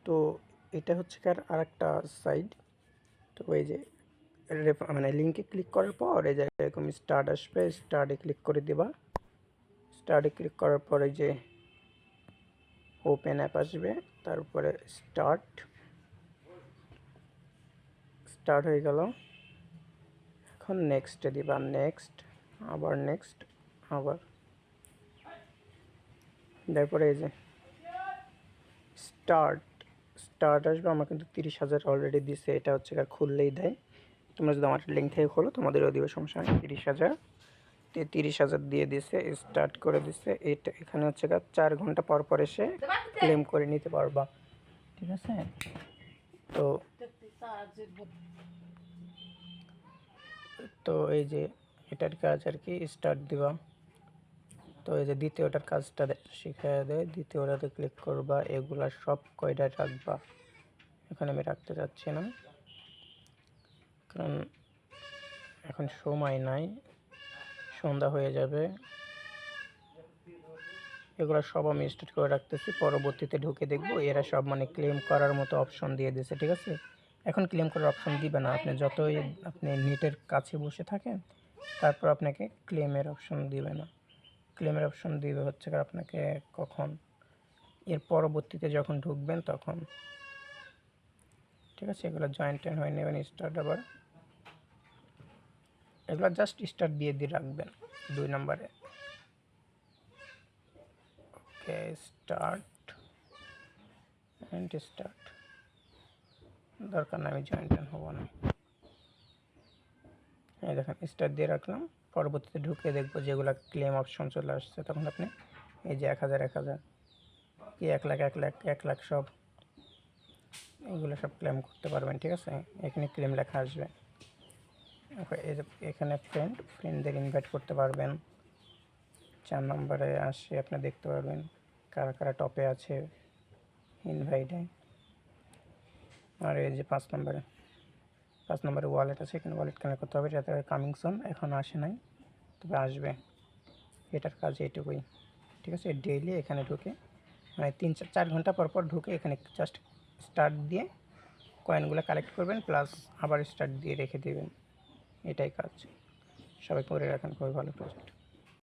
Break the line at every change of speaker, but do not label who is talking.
তো এটা হচ্ছে আর একটা সাইড। তো এই যে মানে লিঙ্কে ক্লিক করার পর এই যে এরকম স্টার্ট আসবে, স্টার্টে ক্লিক করে দিবা। স্টার্টে ক্লিক করার পরে যে ওপেন অ্যাপ আসবে, তারপরে স্টার্ট হয়ে গেল। এখন নেক্সটে দিবা, নেক্সট, আবার নেক্সট, আবার তারপরে এই যে স্টার্ট আসবে। আমার কিন্তু 30,000 অলরেডি দিছে, এটা হচ্ছে আর খুললেই দেয়। তোমরা যদি আমার লিঙ্ক থেকে খোলো তোমাদেরও দিবে, সমস্যা নেই। 30,000 30,000 দিয়ে দিছে, স্টার্ট করে দিছে। এটা এখানে হচ্ছে 4 ঘন্টা পর পর এসে ক্লেম করে নিতে পারবা, ঠিক আছে? তো তো এই যে এটার কাজ আর কি, স্টার্ট দিবা। তো এই যে দ্বিতীয়টার কাজটা শিখিয়ে দেয়। দ্বিতীয়টাতে ক্লিক করবা, এগুলা সব কয়টা রাখবা। এখানে আমি রাখতে চাচ্ছি না, কারণ এখন সময় নাই, সন্ধ্যা হয়ে যাবে। এগুলো সব আমি স্টার্ট করে রাখতেছি, পরবর্তীতে ঢুকে দেখবো এরা সব মানে ক্লেম করার মতো অপশন দিয়ে দিয়েছে, ঠিক আছে? এখন ক্লেম করার অপশন দিবে না, আপনি যতই আপনি নেটের কাছে বসে থাকেন তারপর আপনাকে ক্লেমের অপশন দিবে না। ক্লেমের অপশন দিবে হচ্ছে আপনাকে কখন, এর পরবর্তীতে যখন ঢুকবেন তখন, ঠিক আছে? এগুলো জয়েন্ট হয়ে নেবেন, স্টার্ট। আবার এগুলো জাস্ট স্টার্ট দিয়ে রাখবেন 2 নম্বরে। ওকে, স্টার্ট অ্যান্ড স্টার্ট। দরকার না, আমি জয়েন্ট হব না। এই দেখেন স্টার্ট দিয়ে রাখলাম, পরবর্তীতে ঢুকে দেখবো যেগুলো ক্লেম অপশন চলে আসছে, তখন আপনি এই যে 1,000 কি 1 লাখ 1 লাখ 1 লাখ সব এগুলো সব ক্লেম করতে পারবেন, ঠিক আছে? এখানে ক্লেম লেখা আসবে। এই যে এখানে ফ্রেন্ডদের ইনভাইট করতে পারবেন। 4 নম্বরে আসে, আপনি দেখতে পারবেন কারা কারা টপে আছে ইনভাইটে। আর এই যে 5 নম্বরে ওয়ালেট আছে, এখানে ওয়ালেট কানেক্ট করতে হবে, যাতে কামিং সুন এখন আসে নাই, তবে আসবে। এটার কাজ এইটুকুই, ঠিক আছে? ডেইলি এখানে ঢুকে মানে 3-4 ঘন্টা পর পর ঢুকে এখানে জাস্ট স্টার্ট দিয়ে কয়েনগুলো কালেক্ট করবেন, প্লাস আবার স্টার্ট দিয়ে রেখে দেবেন। এটাই কাজ। সবাই করে রাখেন, খুবই ভালো প্রজেক্ট।